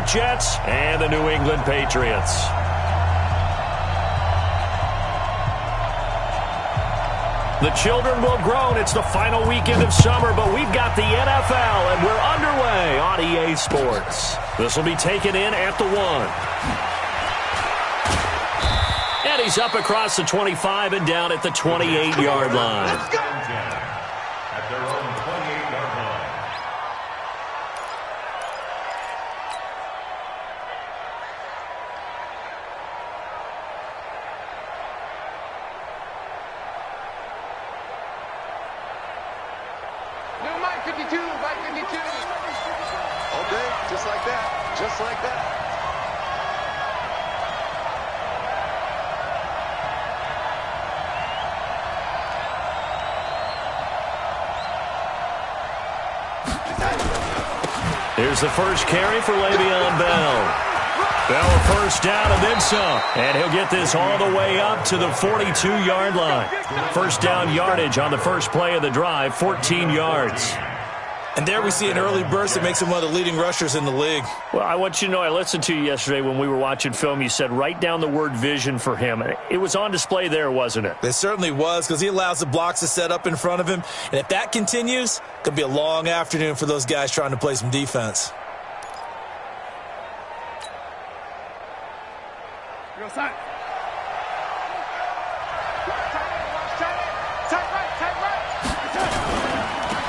York Jets and the New England Patriots. The children will groan. It's the final weekend of summer, but we've got the NFL, and we're underway on EA Sports. This will be taken in at the 1. And he's up across the 25 and down at the 28-yard line. Let's go. At their own 28-yard line. No, Mike 52, Mike 52. All day, just like that, just like that. Here's the first carry for Le'Veon Bell. Bell a first down and then some. And he'll get this all the way up to the 42-yard line. First down yardage on the first play of the drive, 14 yards. And there we see an early burst that makes him one of the leading rushers in the league. Well, I want you to know, I listened to you yesterday when we were watching film. You said write down the word vision for him. It was on display there, wasn't it? It certainly was, because he allows the blocks to set up in front of him. And if that continues, it could be a long afternoon for those guys trying to play some defense.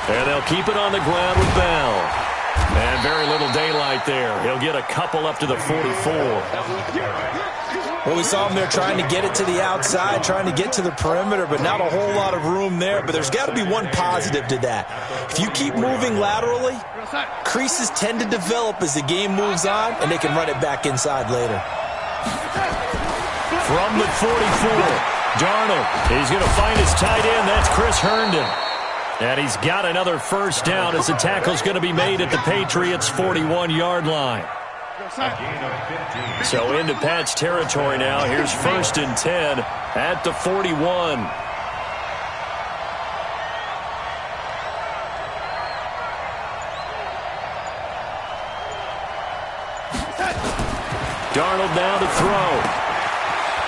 And they'll keep it on the ground with Bell. And very little daylight there. He'll get a couple up to the 44. Well, we saw him there trying to get it to the outside, trying to get to the perimeter, but not a whole lot of room there. But there's got to be one positive to that. If you keep moving laterally, creases tend to develop as the game moves on, and they can run it back inside later. From the 44, Darnold. He's going to find his tight end. That's Chris Herndon. And he's got another first down as the tackle's going to be made at the Patriots' 41-yard line. So into Pat's territory now. Here's 1st and 10 at the 41. Darnold now to throw.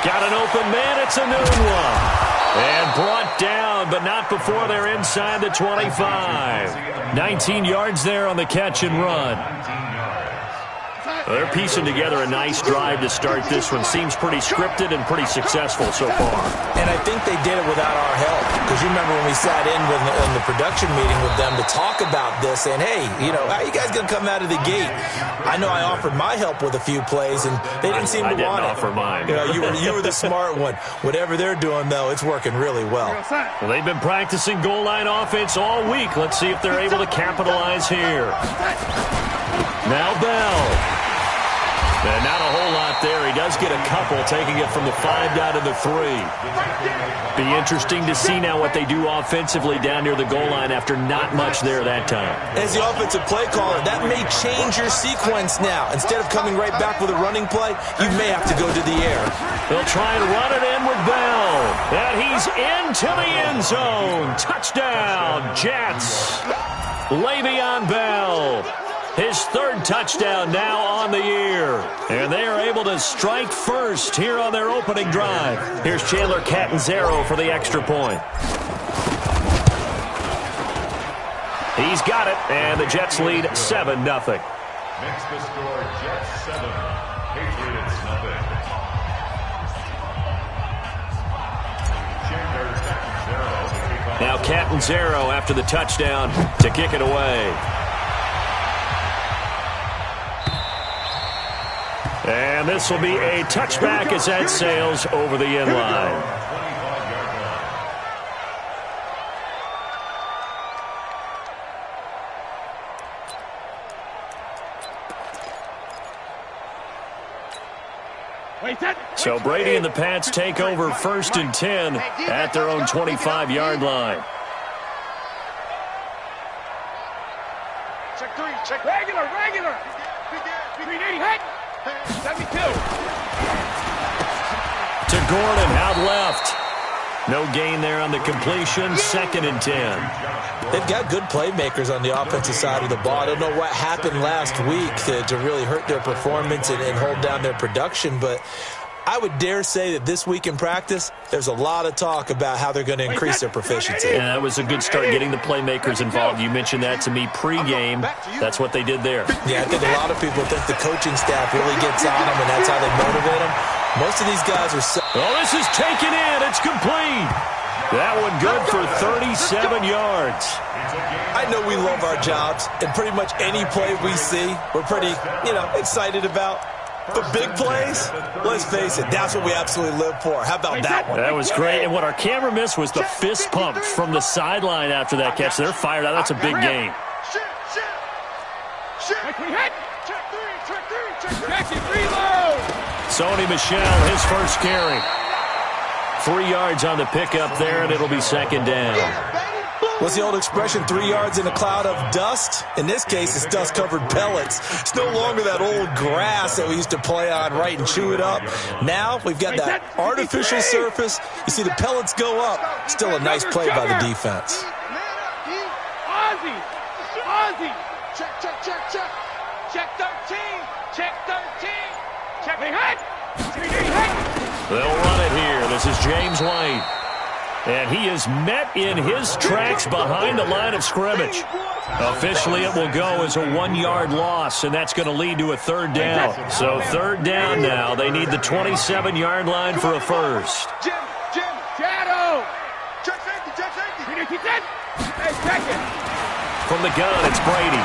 Got an open man. It's a new one. And brought down, but not before they're inside the 25. 19 yards there on the catch and run. They're piecing together a nice drive to start this one. Seems pretty scripted and pretty successful so far. And I think they did it without our help. Because you remember when we sat in the production meeting with them to talk about this, saying, hey, how are you guys going to come out of the gate? I know I offered my help with a few plays, and they didn't seem to want it. I didn't offer mine. You were the smart one. Whatever they're doing, though, it's working really well. Well, they've been practicing goal line offense all week. Let's see if they're able to capitalize here. Now Bell. And not a whole lot there. He does get a couple, taking it from the 5 down to the 3. Be interesting to see now what they do offensively down near the goal line after not much there that time. As the offensive play caller, that may change your sequence now. Instead of coming right back with a running play, you may have to go to the air. They'll try and run it in with Bell. And he's into the end zone. Touchdown, Jets. Le'Veon Bell. His 3rd touchdown now on the year. And they are able to strike first here on their opening drive. Here's Chandler Catanzaro for the extra point. He's got it, and the Jets lead 7-0. Makes the score Jets 7, Patriots 0. Now Catanzaro after the touchdown to kick it away. And this will be a touchback as that sails over the end line. So Brady and the Pats take over 1st and 10 at their own 25-yard line. Check 3, check regular. 380, hey! 72. To Gordon, out left. No gain there on the completion. 2nd and 10. They've got good playmakers on the offensive side of the ball. I don't know what happened last week to really hurt their performance and hold down their production, but I would dare say that this week in practice, there's a lot of talk about how they're going to increase their proficiency. Yeah, that was a good start, getting the playmakers involved. You mentioned that to me pregame. That's what they did there. Yeah, I think a lot of people think the coaching staff really gets on them, and that's how they motivate them. Most of these guys are so... Oh, this is taken in. It's complete. That one good for 37 yards. I know we love our jobs, and pretty much any play we see, we're pretty, excited about. But big plays, let's face it, that's what we absolutely live for. How about that one? That was great. And what our camera missed was the fist pump from the sideline after that catch. They're fired out. That's a big gain. Sony Michel, his first carry. 3 yards on the pickup there, and it'll be 2nd down. What's the old expression, 3 yards in a cloud of dust? In this case, it's dust-covered pellets. It's no longer that old grass that we used to play on, right, and chew it up. Now we've got that artificial surface. You see the pellets go up. Still a nice play by the defense. Ozzy! Check. Check 13! Check 13! Check me head! They'll run it here. This is James White. And he is met in his tracks behind the line of scrimmage. Officially, it will go as a 1-yard loss, and that's going to lead to a 3rd down. So 3rd down now. They need the 27-yard line for a first. Jim, shadow! Check safety! Hey, check it! From the gun, it's Brady.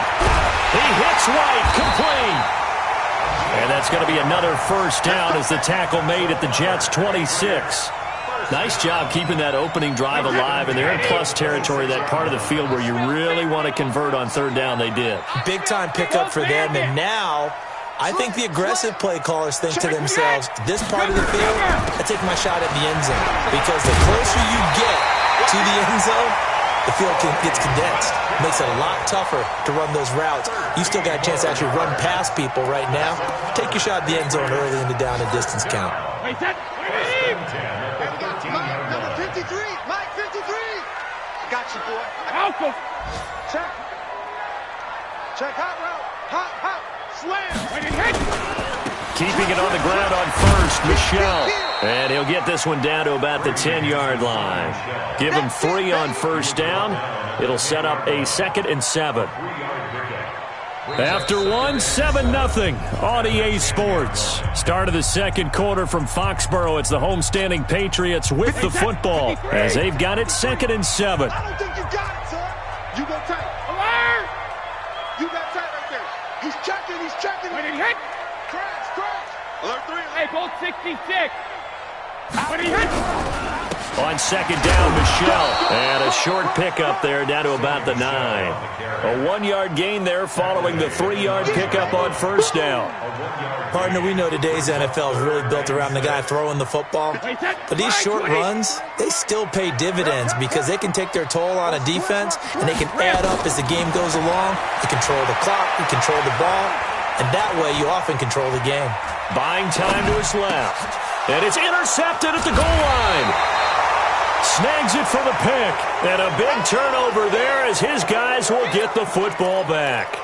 He hits White, complete. And that's going to be another 1st down as the tackle made at the Jets' 26. Nice job keeping that opening drive alive, and they're in plus territory, that part of the field where you really want to convert on 3rd down. They did. Big-time pickup for them, and now I think the aggressive play callers think to themselves, this part of the field, I take my shot at the end zone, because the closer you get to the end zone, the field gets condensed. Makes it a lot tougher to run those routes. You still got a chance to actually run past people right now. Take your shot at the end zone early in the down and distance count. Number 53, Mike 53. Got you, boy. Alpha. Check hot route. Slam. Keeping it on the ground on 1st, Michel. And he'll get this one down to about the 10-yard line. Give him 3 on 1st down. It'll set up a 2nd and 7. After 1, 7-0 on EA Sports. Start of the 2nd quarter from Foxborough. It's the homestanding Patriots with the football as they've got it 2nd and 7. I don't think you got it, son. You go tight. Alert! You got tight right there. He's checking. When he hit. Crash. Alert 3. Hey, goal 66. When he hit. On 2nd down, Michel. And a short pickup there down to about the 9. A 1-yard gain there following the 3-yard pickup on 1st down. Partner, we know today's NFL is really built around the guy throwing the football. But these short runs, they still pay dividends because they can take their toll on a defense, and they can add up as the game goes along. You control the clock, you control the ball, and that way you often control the game. Buying time to his left. And it's intercepted at the goal line. Snags it for the pick. And a big turnover there as his guys will get the football back.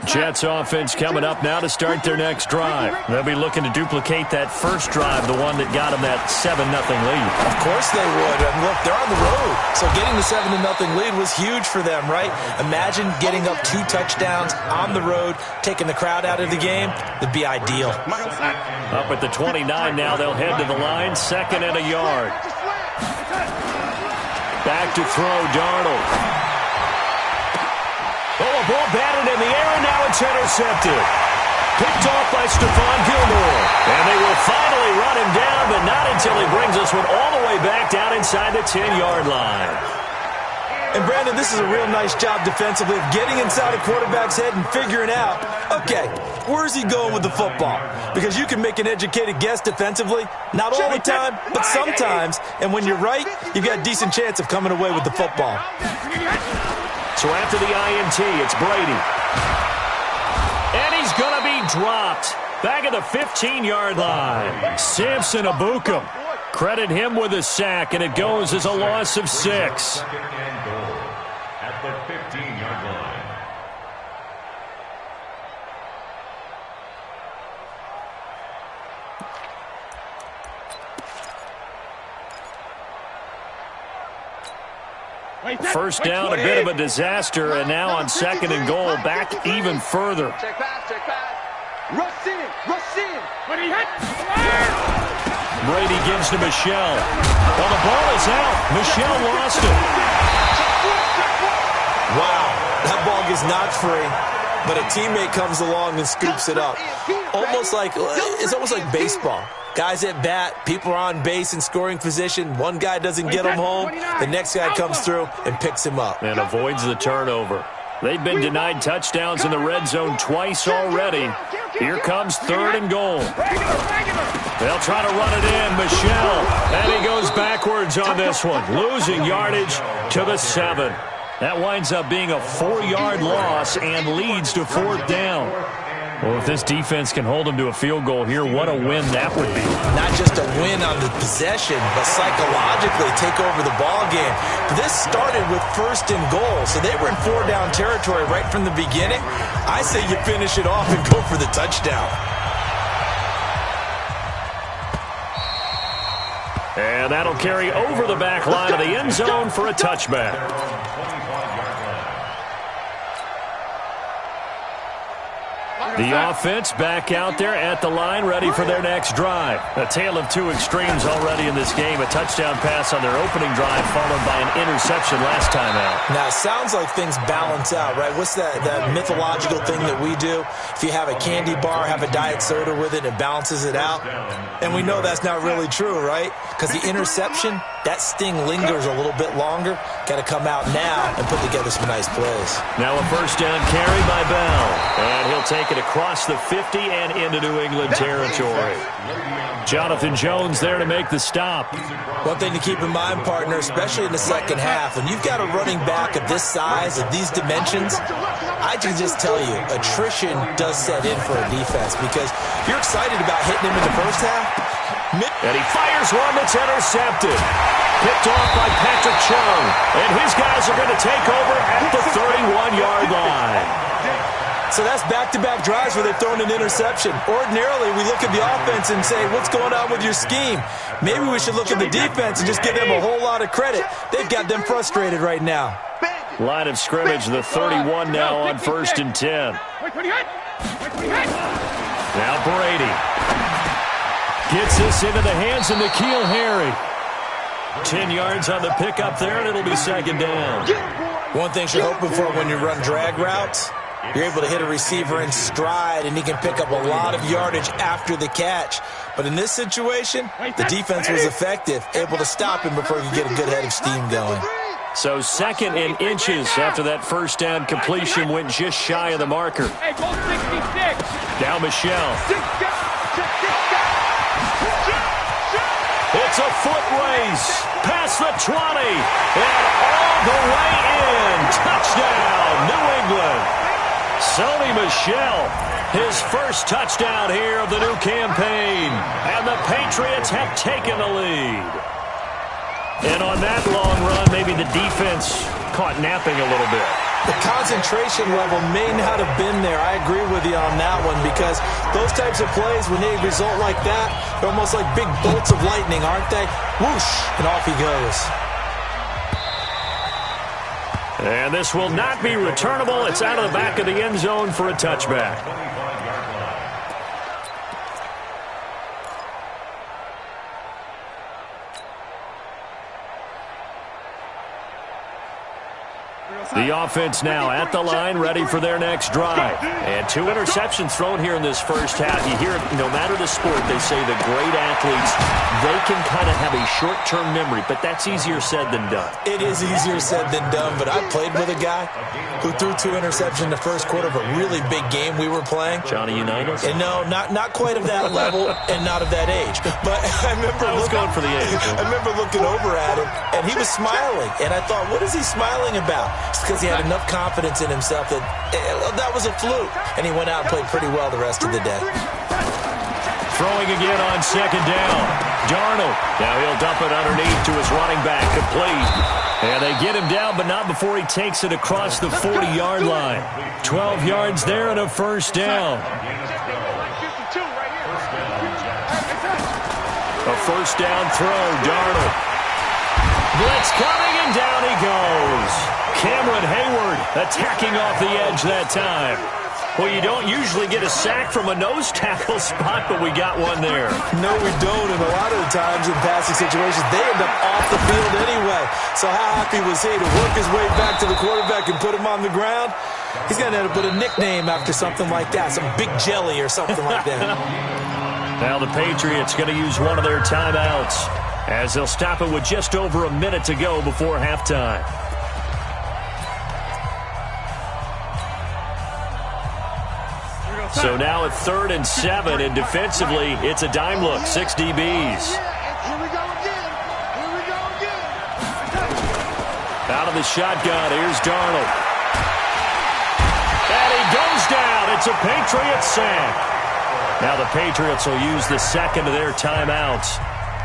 Jets offense coming up now to start their next drive. They'll be looking to duplicate that first drive, the one that got them that 7-0 lead. Of course they would. And look, they're on the road. So getting the 7-0 lead was huge for them, right? Imagine getting up 2 touchdowns on the road, taking the crowd out of the game. That'd be ideal. Up at the 29 now, they'll head to the line, 2nd and a yard. Back to throw, Darnold. Oh, a ball batted in the air, and now it's intercepted. Picked off by Stephon Gilmore. And they will finally run him down, but not until he brings this one all the way back down inside the 10-yard line. And, Brandon, this is a real nice job defensively of getting inside a quarterback's head and figuring out, okay, where's he going with the football? Because you can make an educated guess defensively, not all the time, but sometimes. And when you're right, you've got a decent chance of coming away with the football. So after the INT, it's Brady. And he's going to be dropped. Back at the 15-yard line. Samson Abukum. Credit him with a sack, and it goes as a loss of 6. Second and goal at the 15-yard line. First down, a bit of a disaster, and now on second and goal, back even further. Check pass, check pass. Rush in, rush in. When he hit. Brady gives to Michelle. Well, the ball is out. Michelle lost it. Wow, that ball gets knocked free, but a teammate comes along and scoops it up. It's almost like baseball. Guys at bat, people are on base in scoring position. One guy doesn't get him home. The next guy comes through and picks him up. And avoids the turnover. They've been denied touchdowns in the red zone twice already. Here comes third and goal. They'll try to run it in. Michelle. And he goes backwards on this one. Losing yardage to the 7. That winds up being a 4-yard loss and leads to fourth down. Well, if this defense can hold them to a field goal here, what a win that would be. Not just a win on the possession, but psychologically take over the ball game. This started with first and goal, so they were in 4-down territory right from the beginning. I say you finish it off and go for the touchdown. And that'll carry over the back line of the end zone for a touchback. The offense back out there at the line, ready for their next drive. A tale of two extremes already in this game. A touchdown pass on their opening drive, followed by an interception last time out. Now, it sounds like things balance out, right? What's that mythological thing that we do? If you have a candy bar, have a diet soda with it, it balances it out. And we know that's not really true, right? Because the interception, that sting lingers a little bit longer. Got to come out now and put together some nice plays. Now a first down carry by Bell. And he'll take it across the 50 and into New England territory. Jonathan Jones there to make the stop. One thing to keep in mind, partner, especially in the second half, when you've got a running back of this size, of these dimensions, I can just tell you, attrition does set in for a defense because you're excited about hitting him in the first half. And he fires one that's intercepted. Picked off by Patrick Chung. And his guys are going to take over at the 31-yard line. So that's back-to-back drives where they've thrown an interception. Ordinarily, we look at the offense and say, what's going on with your scheme? Maybe we should look at the defense and just give them a whole lot of credit. They've got them frustrated right now. Line of scrimmage, the 31 now on first and 10. Now Brady gets this into the hands of N'Keal Harry. 10 yards on the pickup there, and it'll be second down. One thing you're hoping for when you run drag routes, you're able to hit a receiver in stride, and he can pick up a lot of yardage after the catch. But in this situation, the defense was effective, able to stop him before he could get a good head of steam going. So second and inches after that first down completion went just shy of the marker. Now Michelle. It's a foot race past the 20 and all the way in. Touchdown, New England. Sony Michel, his first touchdown here of the new campaign. And the Patriots have taken the lead. And on that long run, maybe the defense caught napping a little bit. The concentration level may not have been there. I agree with you on that one because those types of plays, when they result like that, they're almost like big bolts of lightning, aren't they? Whoosh, and off he goes. And this will not be returnable. It's out of the back of the end zone for a touchback. The offense now at the line, ready for their next drive. And 2 interceptions thrown here in this first half. You hear it, no matter the sport, they say the great athletes, they can kind of have a short-term memory, but that's easier said than done. It is easier said than done, but I played with a guy who threw 2 interceptions in the first quarter of a really big game we were playing. Johnny Unitas? And no, not quite of that level and not of that age. But I remember going for the age. I remember looking over at him, and he was smiling. And I thought, what is he smiling about? It's because he had enough confidence in himself that that was a fluke. And he went out and played pretty well the rest of the day. Throwing again on second down. Darnold. Now he'll dump it underneath to his running back. Complete. And they get him down, but not before he takes it across the 40-yard line. 12 yards there and a first down. A first down throw. Darnold. Blitz coming, and down he goes. Cameron Hayward attacking off the edge that time. Well, you don't usually get a sack from a nose tackle spot, but we got one there. No, we don't, and a lot of the times in passing situations, they end up off the field anyway. So how happy was he to work his way back to the quarterback and put him on the ground? He's going to end up with a nickname after something like that, some Big Jelly or something like that. Now the Patriots going to use one of their timeouts as they'll stop it with just over a minute to go before halftime. So now at 3rd and 7, and defensively, it's a dime look, 6 DBs. Here we go again. Here we go again. Out of the shotgun, here's Darnold. And he goes down. It's a Patriots sack. Now the Patriots will use the second of their timeouts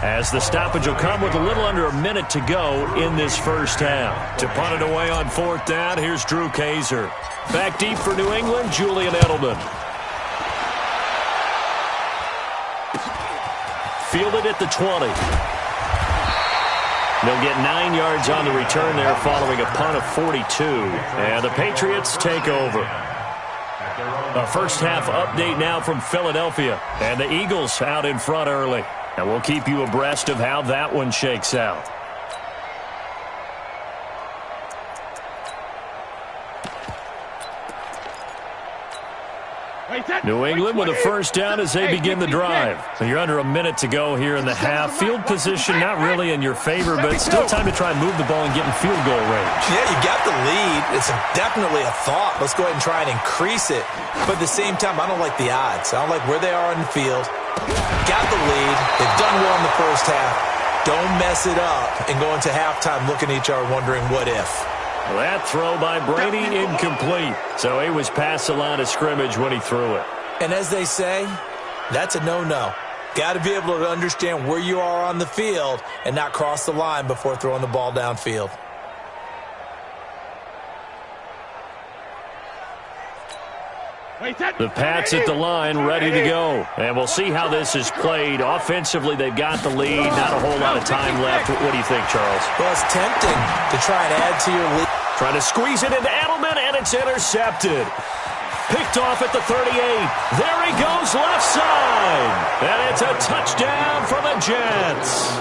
as the stoppage will come with a little under a minute to go in this first half. To punt it away on 4th down, here's Drew Kaiser. Back deep for New England, Julian Edelman. Fielded at the 20. They'll get 9 yards on the return there following a punt of 42. And the Patriots take over. A first half update now from Philadelphia. And the Eagles out in front early. And we'll keep you abreast of how that one shakes out. New England with a first down as they begin the drive. So you're under a minute to go here in the half. Field position not really in your favor, but still time to try and move the ball and get in field goal range. Yeah, you got the lead. It's definitely a thought. Let's go ahead and try and increase it. But at the same time, I don't like the odds. I don't like where they are in the field. Got the lead. They've done well in the first half. Don't mess it up and go into halftime looking at each other wondering what if. That throw by Brady incomplete. So he was past the line of scrimmage when he threw it. And as they say, that's a no-no. Got to be able to understand where you are on the field and not cross the line before throwing the ball downfield. The Pats at the line, ready to go. And we'll see how this is played. Offensively, they've got the lead. Not a whole lot of time left. What do you think, Charles? Well, it's tempting to try and add to your lead. Trying to squeeze it into Edelman, and it's intercepted. Picked off at the 38. There he goes, left side. And it's a touchdown for the Jets.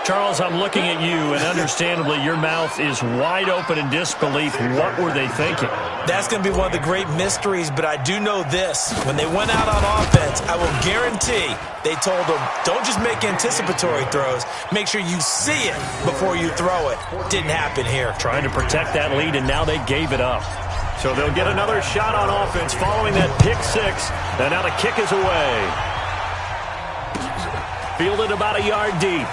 Charles, I'm looking at you, and understandably, your mouth is wide open in disbelief. What were they thinking? That's going to be one of the great mysteries, but I do know this. When they went out on offense, I will guarantee they told them, don't just make anticipatory throws. Make sure you see it before you throw it. Didn't happen here. Trying to protect that lead, and now they gave it up. So they'll get another shot on offense following that pick six. And now the kick is away. Fielded about a yard deep.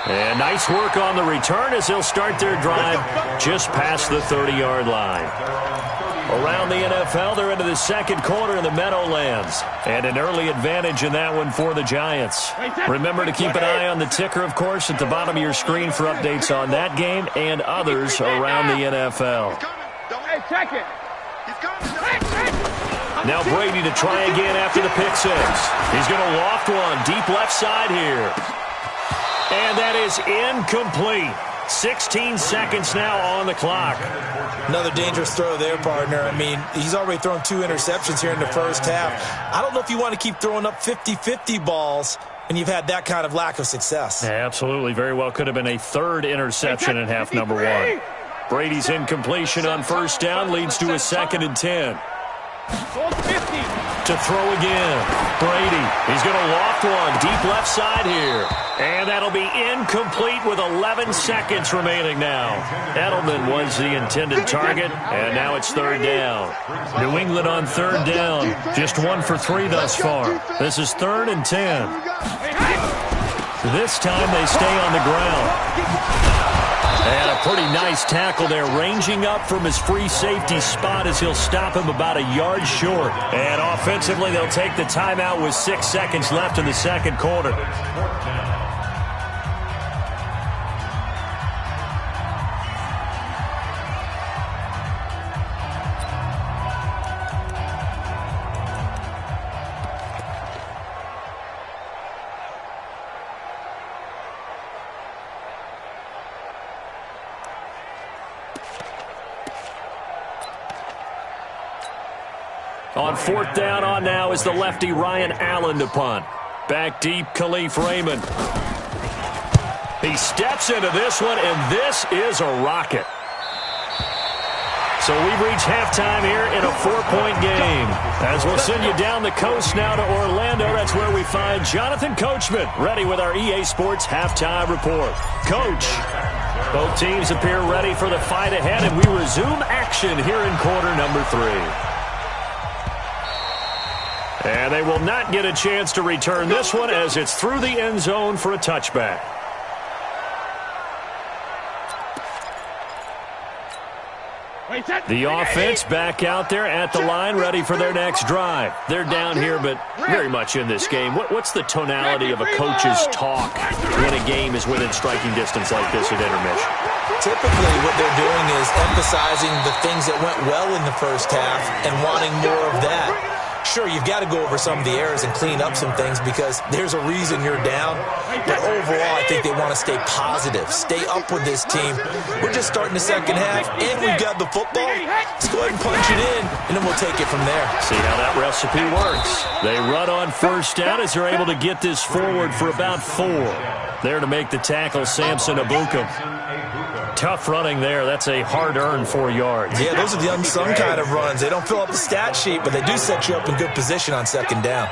And nice work on the return as they'll start their drive just past the 30-yard line. Around the NFL, they're into the second quarter in the Meadowlands. And an early advantage in that one for the Giants. Remember to keep an eye on the ticker, of course, at the bottom of your screen for updates on that game and others around the NFL. Hey, check it. Now Brady to try again after the pick six. He's going to loft one deep left side here. And that is incomplete. 16 seconds now on the clock. Another dangerous throw there, partner. I mean, he's already thrown 2 interceptions here in the first half. I don't know if you want to keep throwing up 50-50 balls and you've had that kind of lack of success. Yeah, absolutely. Very well could have been a third interception in half number one. Brady's incompletion on first down leads to a 2nd and 10. To throw again. Brady. He's going to loft one. Deep left side here. And that'll be incomplete with 11 seconds remaining now. Edelman was the intended target, and now it's 3rd down. New England on 3rd down. Just 1 for 3 thus far. This is 3rd and 10. This time they stay on the ground. And a pretty nice tackle there, ranging up from his free safety spot as he'll stop him about a yard short. And offensively, they'll take the timeout with 6 seconds left in the second quarter. On 4th down on now is the lefty Ryan Allen to punt. Back deep, Khalif Raymond. He steps into this one, and this is a rocket. So we've reached halftime here in a 4-point game. As we'll send you down the coast now to Orlando, that's where we find Jonathan Coachman, ready with our EA Sports halftime report. Coach, both teams appear ready for the fight ahead, and we resume action here in quarter number 3. And they will not get a chance to return this one as it's through the end zone for a touchback. The offense back out there at the line, ready for their next drive. They're down here, but very much in this game. What's the tonality of a coach's talk when a game is within striking distance like this at intermission? Typically, what they're doing is emphasizing the things that went well in the first half and wanting more of that. Sure, you've got to go over some of the errors and clean up some things because there's a reason you're down. But overall, I think they want to stay positive, stay up with this team. We're just starting the second half, and we've got the football. Let's go ahead and punch it in, and then we'll take it from there. See how that recipe works. They run on first down as they're able to get this forward for about 4. There to make the tackle, Samson Abukum. Tough running there. That's a hard-earned 4 yards. Yeah, those are the unsung kind of runs. They don't fill up the stat sheet, but they do set you up in good position on second down.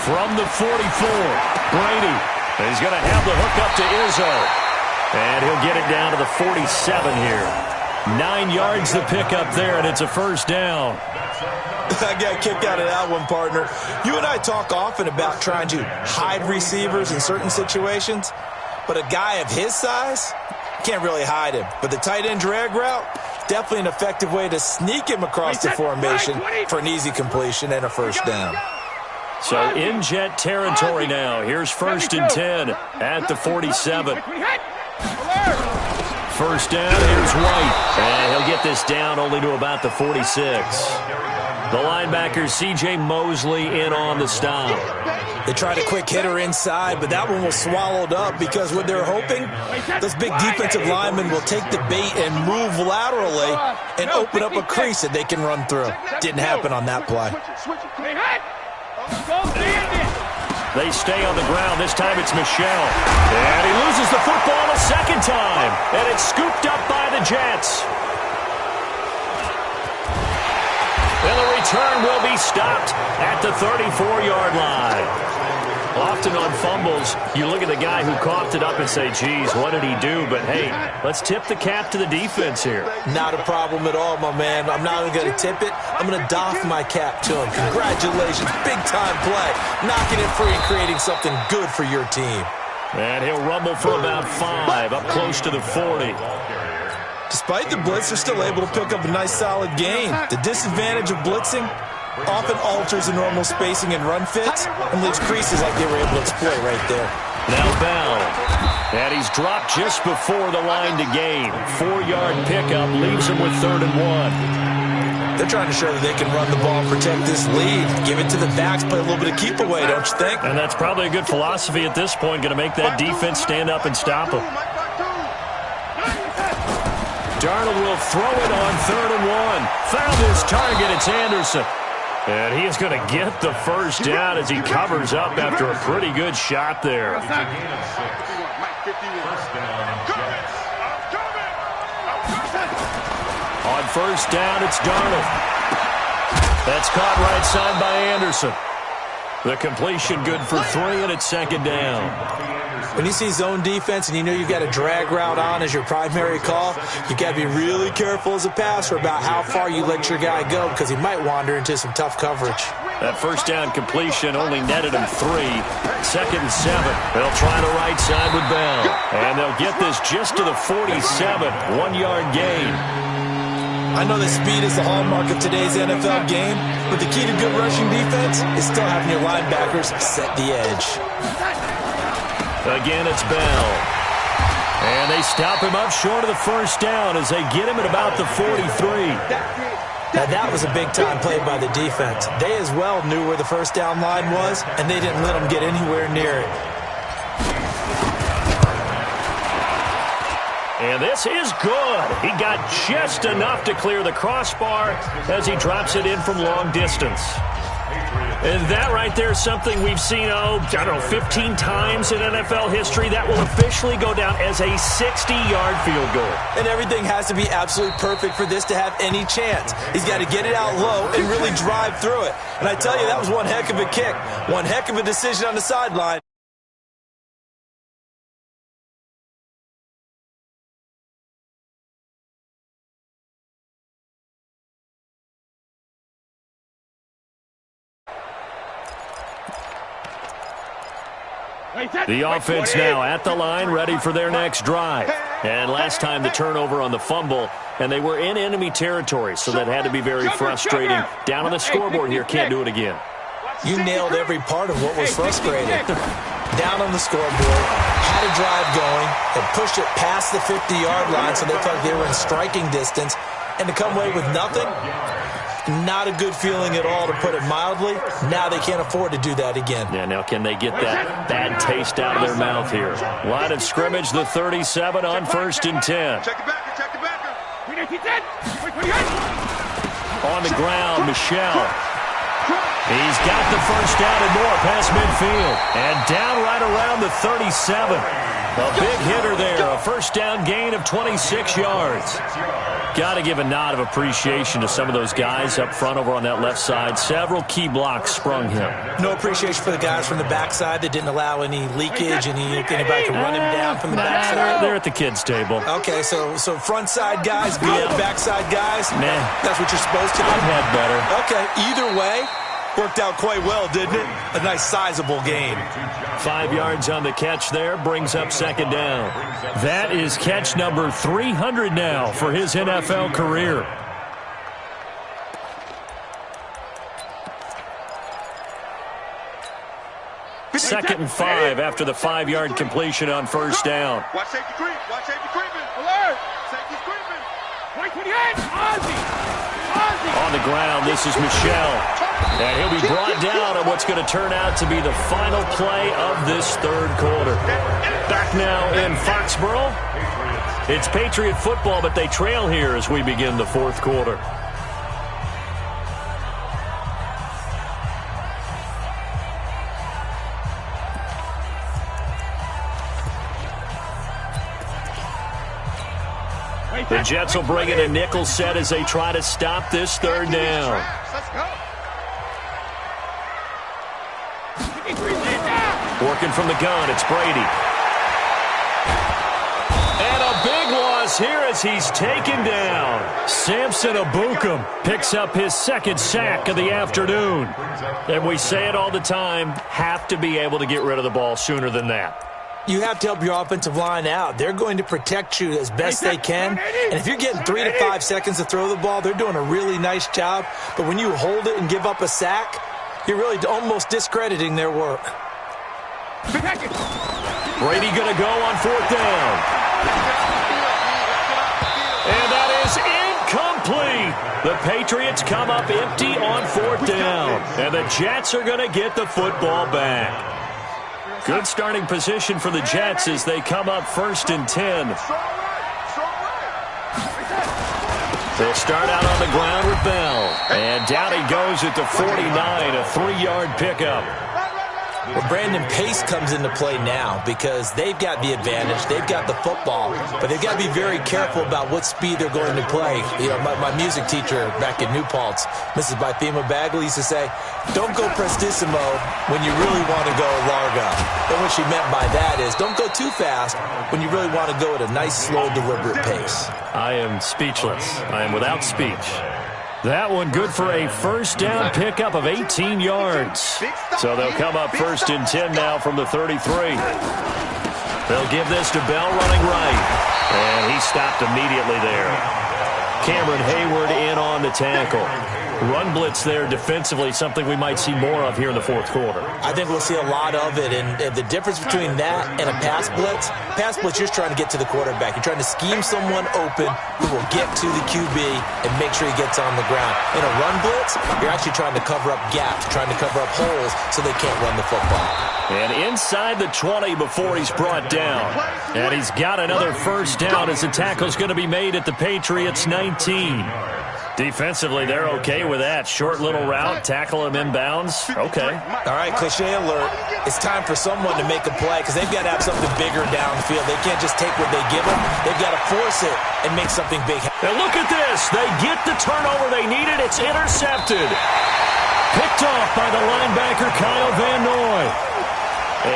From the 44, Brady. He's going to have the hook up to Izzo. And he'll get it down to the 47 here. 9 yards to pick up there, and it's a first down. I got a kick out of that one, partner. You and I talk often about trying to hide receivers in certain situations, but a guy of his size, can't really hide him. But the tight end drag route, definitely an effective way to sneak him across the formation for an easy completion and a first down. So in jet territory now. Here's 1st and 10 at the 47. First down, here's White. And he'll get this down only to about the 46. The linebacker, C.J. Mosley, in on the stop. They tried a quick hitter inside, but that one was swallowed up because what they're hoping, those big defensive linemen will take the bait and move laterally and open up a crease that they can run through. Didn't happen on that play. They stay on the ground. This time it's Michel. And he loses the football a second time. And it's scooped up by the Jets. And the return will be stopped at the 34-yard line. Often on fumbles, you look at the guy who coughed it up and say, geez, what did he do? But, hey, let's tip the cap to the defense here. Not a problem at all, my man. I'm not even going to tip it. I'm going to doff my cap to him. Congratulations. Big-time play. Knocking it free and creating something good for your team. And he'll rumble for about 5, up close to the 40. Despite the blitz, they're still able to pick up a nice, solid gain. The disadvantage of blitzing often alters the normal spacing and run fits and leaves creases like they were able to exploit right there. Now Bell. And he's dropped just before the line to gain. 4-yard pickup leaves him with 3rd and 1. They're trying to show that they can run the ball and protect this lead. Give it to the backs, play a little bit of keep away, don't you think? And that's probably a good philosophy at this point, going to make that defense stand up and stop him. Darnold will throw it on 3rd and 1. Found his target. It's Anderson. And he is going to get the first down as he covers up after a pretty good shot there. First down, Jets. On first down, it's Darnold. That's caught right side by Anderson. The completion good for 3, and it's 2nd down. When you see zone defense and you know you've got a drag route on as your primary call, you got to be really careful as a passer about how far you let your guy go because he might wander into some tough coverage. That first down completion only netted him 3. 2nd and 7. They'll try the right side with Bell. And they'll get this just to the 47. 1-yard gain. I know that speed is the hallmark of today's NFL game, but the key to good rushing defense is still having your linebackers set the edge. Again, it's Bell. And they stop him up short of the first down as they get him at about the 43. Now, that was a big-time play by the defense. They as well knew where the first down line was, and they didn't let them get anywhere near it. And this is good. He got just enough to clear the crossbar as he drops it in from long distance. And that right there is something we've seen, 15 times in NFL history. That will officially go down as a 60-yard field goal. And everything has to be absolutely perfect for this to have any chance. He's got to get it out low and really drive through it. And I tell you, that was one heck of a kick. One heck of a decision on the sideline. The offense now at the line, ready for their next drive. And last time the turnover on the fumble, and they were in enemy territory, so that had to be very frustrating. Down on the scoreboard here, can't do it again. You nailed every part of what was frustrating. Down on the scoreboard, had a drive going, and pushed it past the 50-yard line so they felt like they were in striking distance, and to come away with nothing, not a good feeling at all, to put it mildly. Now they can't afford to do that again. Yeah, now can they get that bad taste out of their mouth here? Line of scrimmage, the 37 on 1st and 10. Check the backer, check the backer. On the ground, Michelle. He's got the first down and more past midfield. And down right around the 37. A big hitter there, a first down gain of 26 yards. Got to give a nod of appreciation to some of those guys up front over on that left side. Several key blocks sprung him. No appreciation for the guys from the backside that didn't allow any leakage, anybody can run him down from the backside. They're at the kids' table. Okay, so front side guys, good, backside guys. Nah. That's what you're supposed to do. I've had better. Okay, either way, worked out quite well, didn't it? A nice sizable gain. 5 yards on the catch there, brings up 2nd down. That is catch number 300 now for his NFL career. Second and 5 after the 5-yard completion on first down. Watch safety creep. Watch safety creeping. Alert. Safety's creeping. 28. On the ground, this is Michelle. And he'll be brought down on what's going to turn out to be the final play of this 3rd quarter. Back now in Foxborough. It's Patriot football, but they trail here as we begin the 4th quarter. The Jets will bring in a nickel set as they try to stop this 3rd down. Let's go. Working from the gun, it's Brady. And a big loss here as he's taken down. Samson Abukum picks up his 2nd sack of the afternoon. And we say it all the time, have to be able to get rid of the ball sooner than that. You have to help your offensive line out. They're going to protect you as best they can. And if you're getting 3 to 5 seconds to throw the ball, they're doing a really nice job. But when you hold it and give up a sack, you're really almost discrediting their work. Brady going to go on 4th down. And that is incomplete. The Patriots come up empty on 4th down. And the Jets are going to get the football back. Good starting position for the Jets as they come up 1st and 10. start out on the ground with Bell. And down he goes at the 49, a 3-yard pickup. Well, Brandon, pace comes into play now because they've got the advantage. They've got the football, but they've got to be very careful about what speed they're going to play. You know, my music teacher back in New Paltz, Mrs. Bythema Bagley, used to say, don't go prestissimo when you really want to go largo. And what she meant by that is don't go too fast when you really want to go at a nice, slow, deliberate pace. I am speechless. I am without speech. That one good for a first down pickup of 18 yards. So they'll come up 1st and 10 now from the 33. They'll give this to Bell running right. And he stopped immediately there. Cameron Hayward in on the tackle. Run blitz there defensively, something we might see more of here in the 4th quarter. I think we'll see a lot of it, and the difference between that and a pass blitz, you're just trying to get to the quarterback. You're trying to scheme someone open who will get to the QB and make sure he gets on the ground. In a run blitz, you're actually trying to cover up gaps, trying to cover up holes so they can't run the football. And inside the 20 before he's brought down. And he's got another first down as the tackle's going to be made at the Patriots' 19. Defensively, they're okay with that. Short little route, tackle him inbounds. Okay. All right, cliche alert. It's time for someone to make a play because they've got to have something bigger downfield. They can't just take what they give them. They've got to force it and make something big. And look at this. They get the turnover they needed. It's intercepted. Picked off by the linebacker, Kyle Van Noy.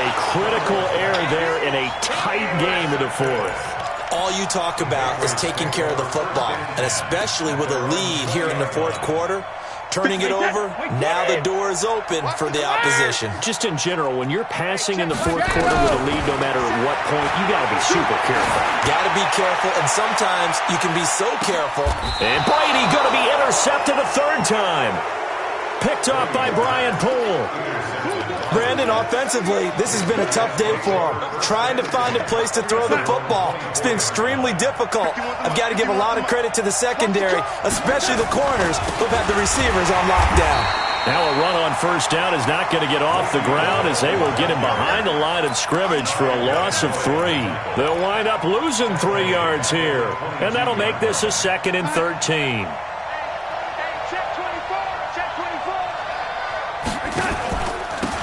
A critical error there in a tight game in the 4th. All you talk about is taking care of the football, and especially with a lead here in the 4th quarter, turning it over, now the door is open for the opposition. Just in general, when you're passing in the 4th quarter with a lead, no matter at what point, you got to be super careful. Got to be careful, and sometimes you can be so careful. And Brady going to be intercepted a 3rd time. Picked off by Brian Poole. Brandon, offensively, this has been a tough day for him. Trying to find a place to throw the football. It's been extremely difficult. I've got to give a lot of credit to the secondary, especially the corners who've had the receivers on lockdown. Now a run on first down is not going to get off the ground as they will get him behind the line of scrimmage for a loss of 3. They'll wind up losing 3 yards here, and that'll make this a 2nd and 13.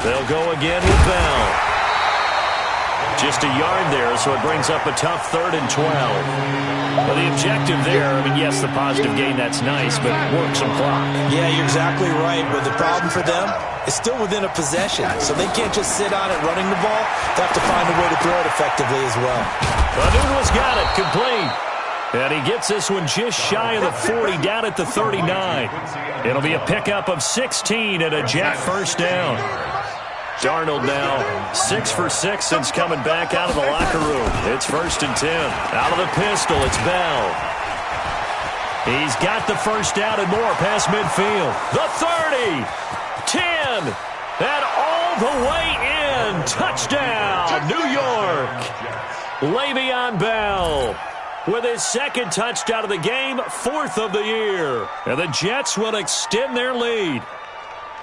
They'll go again with Bell. Just a yard there, so it brings up a tough 3rd and 12. Well, the objective there, I mean, yes, the positive gain, that's nice, but work some clock. Yeah, you're exactly right. But the problem for them is still within a possession, so they can't just sit on it running the ball. They have to find a way to throw it effectively as well. Anunua's got it, complete. And he gets this one just shy of the 40, down at the 39. It'll be a pickup of 16 and a Jet first down. Darnold now 6 for 6 since coming back out of the locker room. It's 1st and 10. Out of the pistol, it's Bell. He's got the first down and more past midfield. The 30, 10, and all the way in. Touchdown, New York. Le'Veon Bell with his 2nd touchdown of the game, 4th of the year. And the Jets will extend their lead.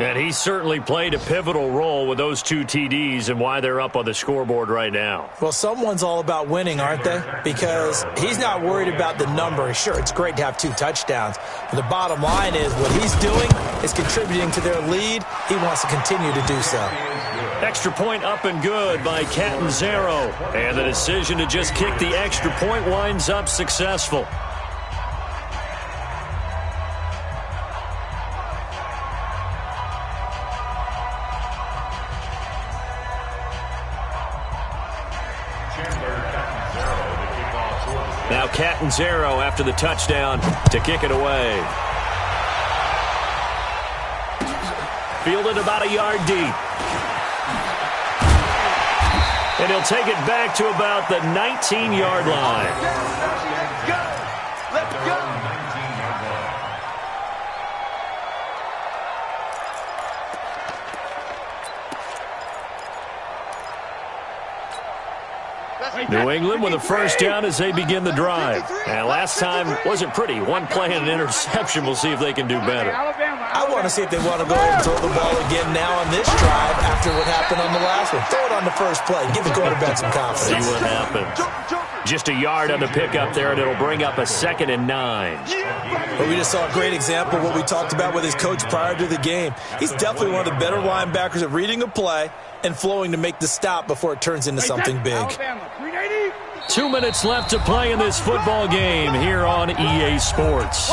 And he certainly played a pivotal role with those 2 TDs and why they're up on the scoreboard right now. Well, someone's all about winning, aren't they? Because he's not worried about the number. Sure, it's great to have 2 touchdowns. But the bottom line is what he's doing is contributing to their lead. He wants to continue to do so. Extra point up and good by Catanzaro. And the decision to just kick the extra point winds up successful. Now Catanzaro after the touchdown to kick it away. Fielded about a yard deep. And he'll take it back to about the 19-yard line. Let's go. New England with a first down as they begin the drive. And last time wasn't pretty. One play and an interception. We'll see if they can do better. I want to see if they want to go ahead and throw the ball again now on this drive after what happened on the last one. Throw it on the first play. Give the quarterback some confidence. See what happens. Just a yard on the pickup there, and it'll bring up a 2nd and 9. But we just saw a great example of what we talked about with his coach prior to the game. He's definitely one of the better linebackers at reading a play and flowing to make the stop before it turns into something big. 2 minutes left to play in this football game here on EA Sports.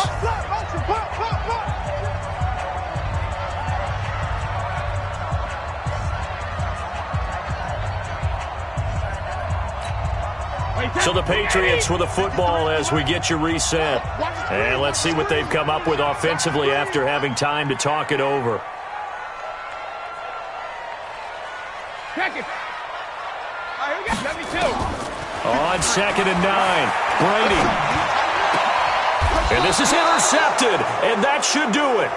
So the Patriots with the football as we get you reset. And let's see what they've come up with offensively after having time to talk it over. On 2nd and 9, Brady. And this is intercepted, and that should do it.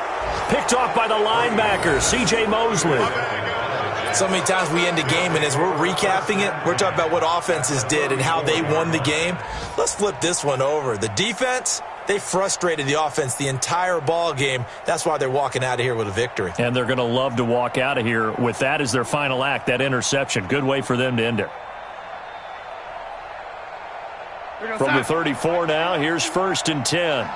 Picked off by the linebacker, C.J. Mosley. So many times we end a game, and as we're recapping it, we're talking about what offenses did and how they won the game. Let's flip this one over. The defense, they frustrated the offense the entire ball game. That's why they're walking out of here with a victory. And they're going to love to walk out of here with that as their final act, that interception. Good way for them to end it. From the 34 now, here's 1st and 10.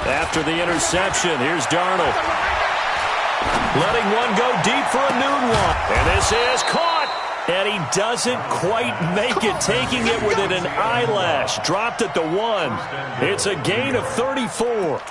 After the interception, here's Darnold. Letting one go deep for a noon one. And this is caught. And he doesn't quite make it, taking it within an eyelash. Dropped at the 1. It's a gain of 34.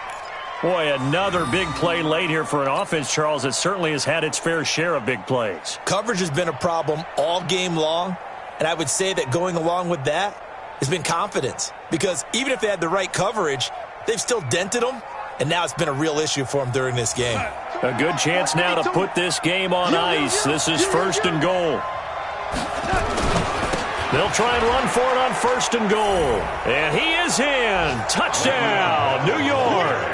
Boy, another big play late here for an offense, Charles, that certainly has had its fair share of big plays. Coverage has been a problem all game long. And I would say that going along with that has been confidence. Because even if they had the right coverage, they've still dented them. And now it's been a real issue for them during this game. A good chance now to put this game on ice. This is 1st and goal. They'll try and run for it on 1st and goal. And he is in. Touchdown, New York.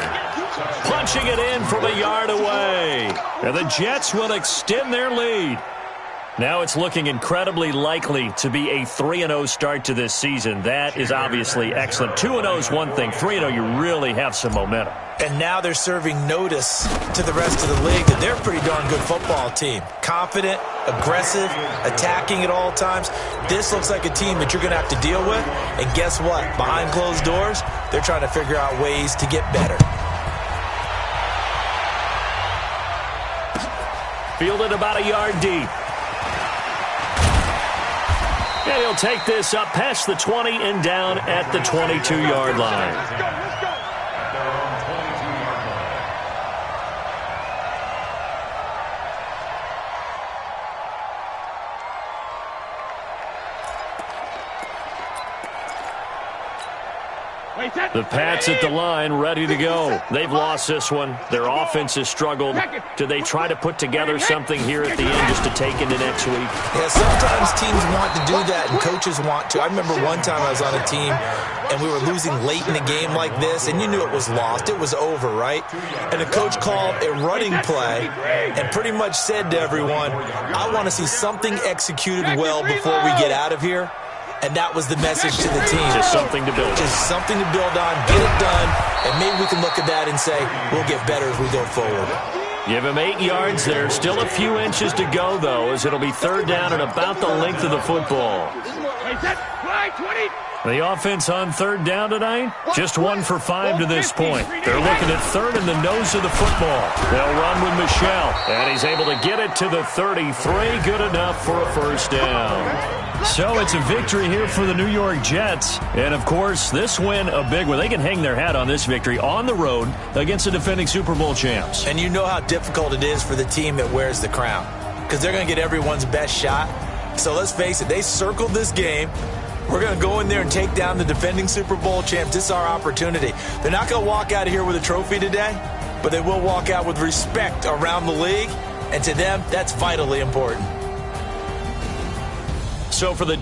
Punching it in from a yard away. And the Jets will extend their lead. Now it's looking incredibly likely to be a 3-0 start to this season. That is obviously excellent. 2-0 is one thing. 3-0, you really have some momentum. And now they're serving notice to the rest of the league that they're a pretty darn good football team. Confident, aggressive, attacking at all times. This looks like a team that you're going to have to deal with. And guess what? Behind closed doors, they're trying to figure out ways to get better. Fielded about a yard deep. And he'll take this up past the 20 and down at the 22-yard line. The Pats at the line, ready to go. They've lost this one. Their offense has struggled. Do they try to put together something here at the end just to take into next week? Yeah, sometimes teams want to do that and coaches want to. I remember one time I was on a team and we were losing late in a game like this, and you knew it was lost. It was over, right? And the coach called a running play and pretty much said to everyone, I want to see something executed well before we get out of here. And that was the message to the team. Just something to build on. Just something to build on, get it done, and maybe we can look at that and say, we'll get better as we go forward. Give him 8 yards there. Still a few inches to go, though, as it'll be 3rd down and about the length of the football. The offense on 3rd down tonight, just 1 for 5 to this point. They're looking at 3rd in the nose of the football. They'll run with Michel, and he's able to get it to the 33. Good enough for a 1st down. So it's a victory here for the New York Jets. And, of course, this win a big one. They can hang their hat on this victory on the road against the defending Super Bowl champs. And you know how difficult it is for the team that wears the crown, because they're going to get everyone's best shot. So let's face it, they circled this game. We're going to go in there and take down the defending Super Bowl champs. This is our opportunity. They're not going to walk out of here with a trophy today, but they will walk out with respect around the league. And to them, that's vitally important. So for the